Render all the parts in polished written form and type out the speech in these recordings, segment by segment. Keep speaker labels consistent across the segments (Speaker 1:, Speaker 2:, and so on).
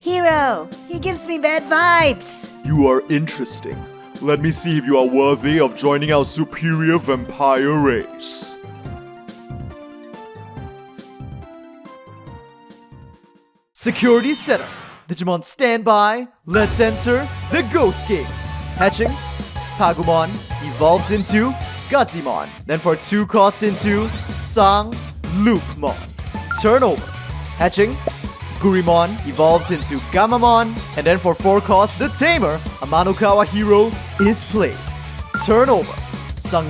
Speaker 1: Hero! He gives me bad vibes!
Speaker 2: You are interesting. Let me see if you are worthy of joining our superior vampire race.
Speaker 3: Security setup. Digimon standby. Let's enter the Ghost Game. Hatching. Pagumon evolves into Gammamon. Then for 2 cost into Loopmon. Turnover. Hatching. Gurimon evolves into Gammamon. And then for 4 cost, the Tamer, a Manokawa hero, is played. Turnover.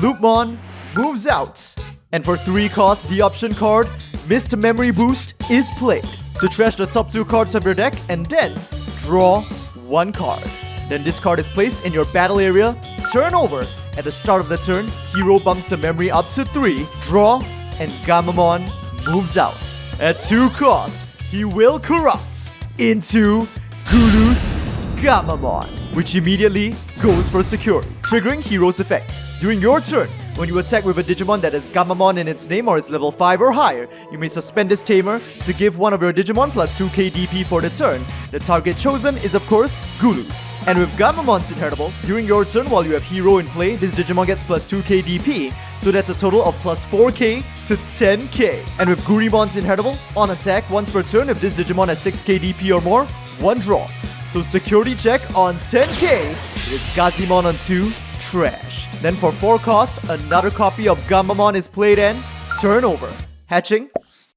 Speaker 3: Loopmon moves out. And for 3 cost, the option card, Missed Memory Boost, is played to trash the top 2 cards of your deck and then draw 1 card. Then this card is placed in your battle area. Turnover. At the start of the turn, hero bumps the memory up to 3, draw, and Gammamon moves out. At 2 cost, he will corrupt into Gulu's Gammamon, which immediately goes for security, triggering hero's effect. During your turn, when you attack with a Digimon that has Gammamon in its name or is level 5 or higher, you may suspend this Tamer to give one of your Digimon plus 2k DP for the turn. The target chosen is of course Gulu's. And with Gammamon's inheritable, during your turn while you have hero in play, this Digimon gets plus 2k DP, so that's a total of plus 4k to 10k. And with Gurimon's inheritable, on attack once per turn if this Digimon has 6k DP or more, 1 draw. So security check on 10k with Gazimon on 2, trash. Then for 4 cost, another copy of Gammamon is played and turnover. Hatching,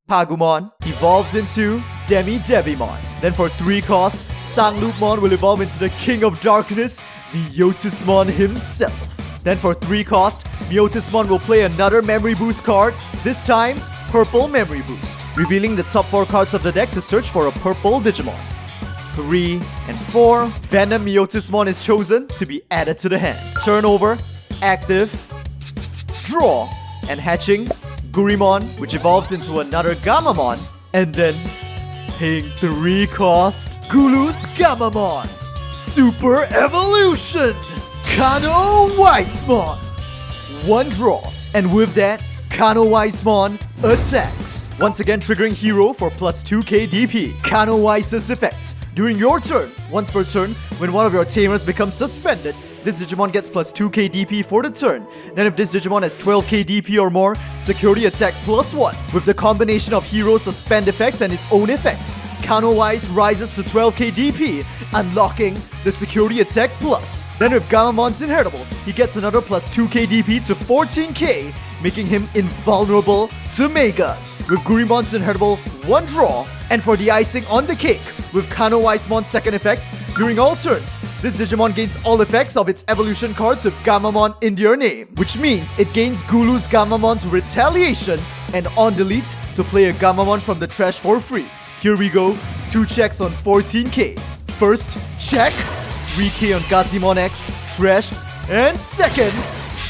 Speaker 3: Pagumon evolves into Devimon. Then for 3 cost, Loopmon will evolve into the King of Darkness, Myotismon himself. Then for 3 cost, Myotismon will play another memory boost card, this time Purple Memory Boost, revealing the top 4 cards of the deck to search for a purple Digimon. 3 and 4, Venom Myotismon is chosen to be added to the hand. Turnover, active, draw, and hatching, Gurimon, which evolves into another Gammamon, and then paying 3 cost, Gulu's Gammamon, Super Evolution, Kanoweissmon, 1 draw, and with that, Canoweissmon attacks. Once again triggering hero for plus 2k DP. Kanoweiss's effects. During your turn, once per turn, when one of your tamers becomes suspended, this Digimon gets plus 2k DP for the turn. Then if this Digimon has 12k DP or more, security attack plus 1. With the combination of hero suspend effects and its own effects, Kanoweiss rises to 12k DP, unlocking the security attack plus. Then with Gammamon's inheritable, he gets another plus 2k DP to 14k, making him invulnerable to Megas. With Gurimon's inheritable, 1 draw. And for the icing on the cake, with Canoweissmon's second effects, during all turns, this Digimon gains all effects of its evolution cards with Gammamon in their name, which means it gains Gulu's Gammamon's Retaliation and on delete to play a Gammamon from the trash for free. Here we go, 2 checks on 14k. First check, 3k on Gazimon X, trashed, and second,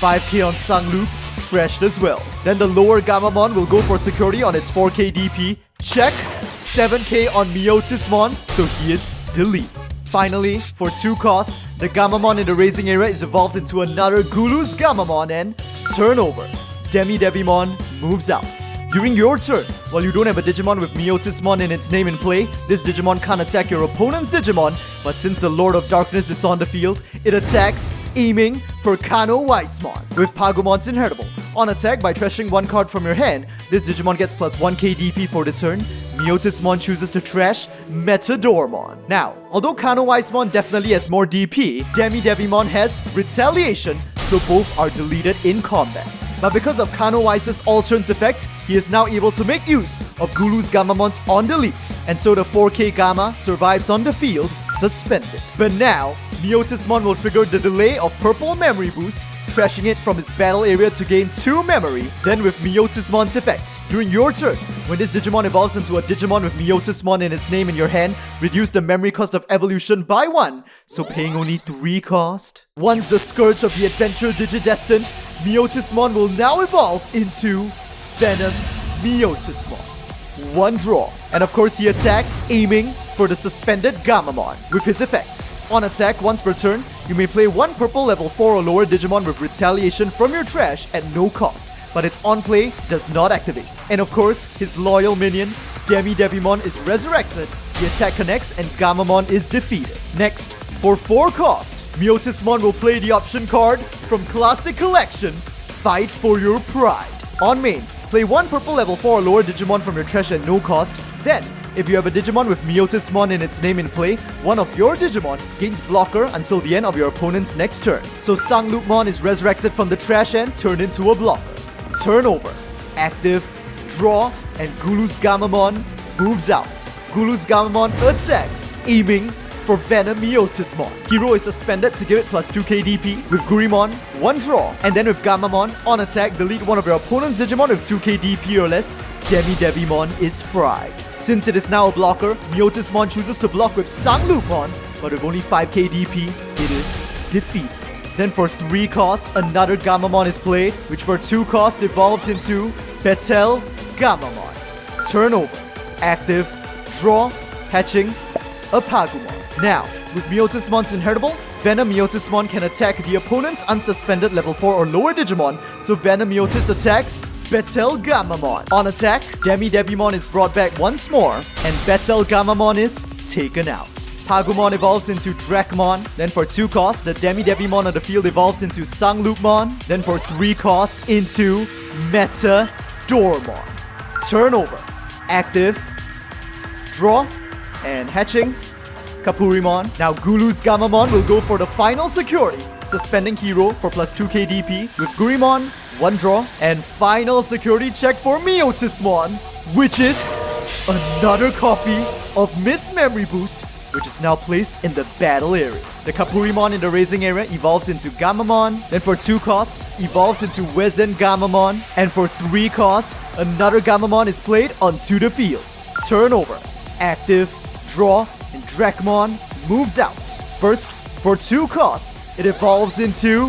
Speaker 3: 5k on Loop, trashed as well. Then the lower Gammamon will go for security on its 4k DP, check, 7k on Myotismon, so he is delete. Finally, for 2 cost, the Gammamon in the raising area is evolved into another Gulu's Gammamon and turnover. Devimon moves out. During your turn, while you don't have a Digimon with Myotismon in its name in play, this Digimon can't attack your opponent's Digimon, but since the Lord of Darkness is on the field, it attacks, aiming for Canoweissmon with Pagumon's inheritable. On attack, by trashing 1 card from your hand, this Digimon gets plus 1k DP for the turn. Myotismon chooses to trash Metadormon. Now, although Canoweissmon definitely has more DP, Devimon has Retaliation, so both are deleted in combat. But because of Kanoweiss's all turns effects, he is now able to make use of Gulu's Gammamon's on delete. And so the 4k Gamma survives on the field, suspended. But now, Myotismon will trigger the delay of Purple Memory Boost, trashing it from his battle area to gain 2 memory. Then with Myotismon's effect, during your turn, when this Digimon evolves into a Digimon with Myotismon in its name in your hand, reduce the memory cost of evolution by 1, so paying only 3 cost. Once the Scourge of the Adventure Digidestined, Myotismon will now evolve into Venom Myotismon. 1 draw. And of course he attacks, aiming for the suspended Gammamon with his effect. On attack, once per turn, you may play 1 purple level 4 or lower Digimon with Retaliation from your trash at no cost, but its on play does not activate. And of course, his loyal minion, Devimon, is resurrected the attack connects and Gammamon is defeated. Next, for 4 cost, Myotismon will play the option card from Classic Collection, Fight for Your Pride. On main, play 1 purple level 4 or lower Digimon from your trash at no cost. Then, if you have a Digimon with Myotismon in its name in play, one of your Digimon gains blocker until the end of your opponent's next turn. So Sanglupmon is resurrected from the trash and turned into a blocker. Turn over, active, draw, and Gulu's Gammamon moves out. Gulu's Gammamon attacks, aiming for Venom Myotismon. Hero is suspended to give it plus 2 KDP. With Gurimon, 1 draw. And then with Gammamon, on attack, delete one of your opponent's Digimon with 2 KDP or less. Devimon is fried. Since it is now a blocker, Myotismon chooses to block with Sanglupmon, but with only 5 KDP, it is defeated. Then for 3 cost, another Gammamon is played, which for 2 cost evolves into Betel Gammamon. Turn over, active, draw, hatching, a Pagumon. Now, with Myotismon's inheritable, Venom Myotismon can attack the opponent's unsuspended level 4 or lower Digimon, so Venom Myotis attacks Betel Gammamon. On attack, Devimon is brought back once more, and Betel Gammamon is taken out. Pagumon evolves into Dracmon. Then for 2 cost, the Devimon on the field evolves into Sanglupmon. Then for 3 cost, into Meta Dormon. Turn over, active, draw, and hatching, Kapurimon. Now Gulu's Gammamon will go for the final security, suspending hero for plus 2 KDP. With Gurimon, 1 draw, and final security check for Myotismon, which is another copy of Miss Memory Boost, which is now placed in the battle area. The Kapurimon in the raising area evolves into Gammamon. Then for 2 cost, evolves into Wezen Gammamon. And for 3 cost, another Gammamon is played onto the field. Turn over, active, draw, and Dracmon moves out. First, for 2 cost, it evolves into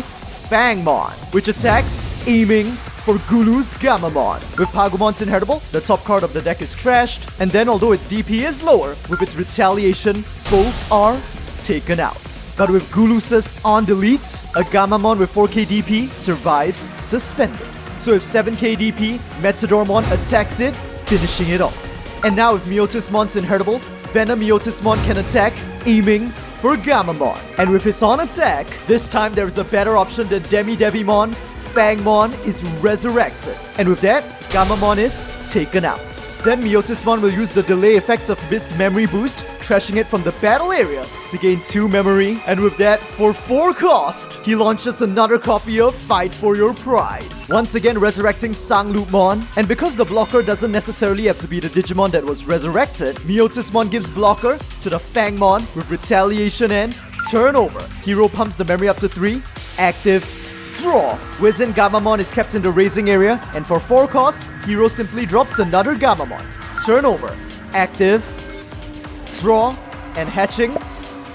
Speaker 3: Fangmon, which attacks, aiming for Gulu's Gammamon. With Pagumon's inheritable, the top card of the deck is trashed, and then although its DP is lower, with its retaliation, both are taken out. But with Gulu's on delete, a Gammamon with 4 KDP survives suspended. So if 7 KDP, Metadormon attacks it, finishing it off. And now with Myotismon's inheritable, Venom Myotismon can attack, aiming for Gammamon. And with his on attack, this time there is a better option than Devimon. Fangmon is resurrected. And with that, Gammamon is taken out. Then Myotismon will use the delay effects of Missed Memory Boost, trashing it from the battle area to gain 2 memory. And with that, for 4 cost, he launches another copy of Fight for Your Pride, once again resurrecting Sanglupmon. And because the blocker doesn't necessarily have to be the Digimon that was resurrected, Myotismon gives blocker to the Fangmon with retaliation and turnover. Hero pumps the memory up to 3, active, draw. Wezen Gammamon is kept in the raising area, and for 4 cost, hero simply drops another Gammamon. Turn over, active, draw, and hatching,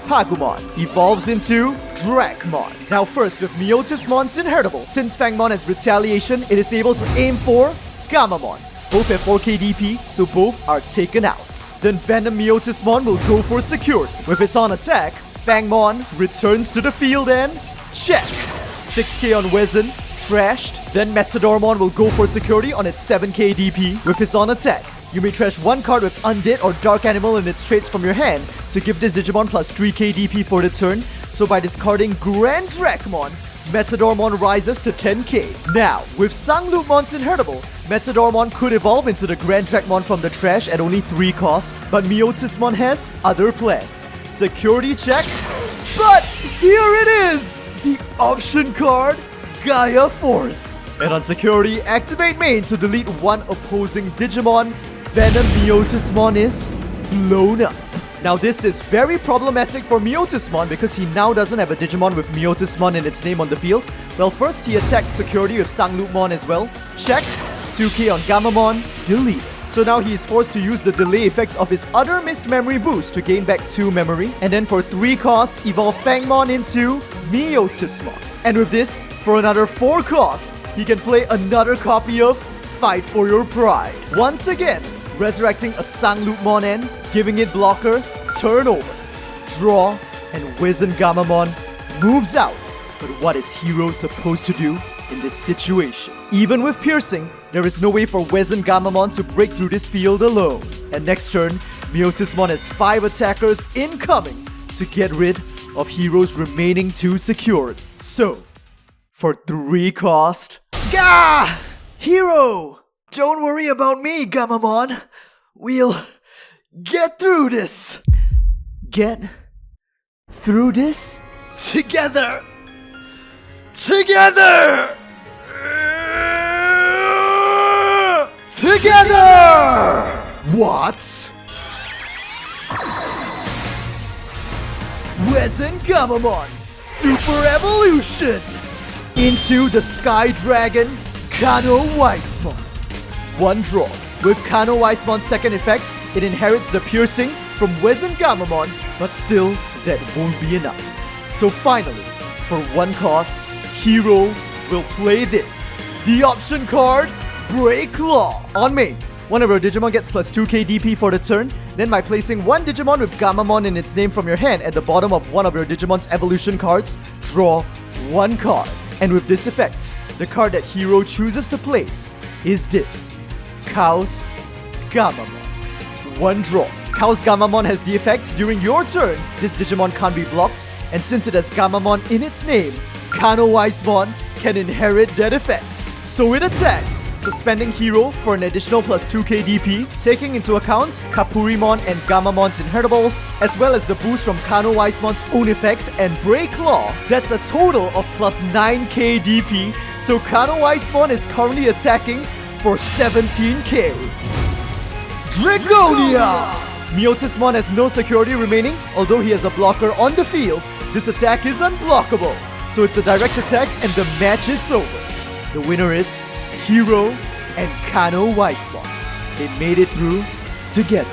Speaker 3: Pagumon evolves into Dracmon. Now first, with Myotismon's inheritable, since Fangmon has retaliation, it is able to aim for Gammamon. Both have 4 KDP, so both are taken out. Then Venom Myotismon will go for security. With his on attack, Fangmon returns to the field and check. 6k on Wezen, trashed. Then Metadormon will go for security on its 7k DP. With his on attack, you may trash 1 card with Undead or Dark Animal in its traits from your hand to give this Digimon plus 3k DP for the turn. So by discarding GranDracmon, Metadormon rises to 10k. Now, with Sanglupmon's inheritable, Metadormon could evolve into the GranDracmon from the trash at only 3 cost, but Myotismon has other plans. Security check, but here it is! The option card, Gaia Force. And on security, activate main to delete 1 opposing Digimon. Venom Myotismon is blown up. Now this is very problematic for Myotismon because he now doesn't have a Digimon with Myotismon in its name on the field. Well, first he attacks security with Sanglupmon as well. Check. 2k on Gammamon, delete. So now he is forced to use the delay effects of his other Missed Memory Boost to gain back 2 memory. And then for 3 cost, evolve Fangmon into Myotismon. And with this, for another 4 cost, he can play another copy of Fight for Your Pride. Once again, resurrecting a Sanglupmon and giving it blocker, turnover, draw, and Wezen Gammamon moves out. But what is Hero supposed to do in this situation? Even with piercing, there is no way for Wezen Gammamon to break through this field alone. And next turn, Myotismon has 5 attackers incoming to get rid of Hero's remaining 2 secured. So, for 3 cost... Gah! Hero! Don't worry about me, Gammamon. We'll get through this. Get through this? Together! Together! Together!
Speaker 2: What?
Speaker 3: Gammamon Super Evolution into the Sky Dragon Kano Weisamon. 1 draw. With Kano Weismon's second effect, it inherits the piercing from Gammamon, but still, that won't be enough. So finally, for 1 cost, Hero will play this. The option card, Break Law. On main, one of your Digimon gets plus 2k DP for the turn, then by placing 1 Digimon with Gammamon in its name from your hand at the bottom of one of your Digimon's evolution cards, draw 1 card. And with this effect, the card that Hero chooses to place is this. Chaos Gammamon. 1 draw. Chaos Gammamon has the effect, during your turn, this Digimon can't be blocked, and since it has Gammamon in its name, Kano Weisamon can inherit that effect. So it attacks, suspending Hero for an additional plus 2k DP, taking into account Kapurimon and Gammamon's inheritables, as well as the boost from Kano Weismon's own effects and Break Law. That's a total of plus 9k DP, so Kano Weisamon is currently attacking for 17k. Dragonia! Myotismon has no security remaining, although he has a blocker on the field. This attack is unblockable, so it's a direct attack and the match is over. The winner is Hero and Kano Weisamon. They made it through together.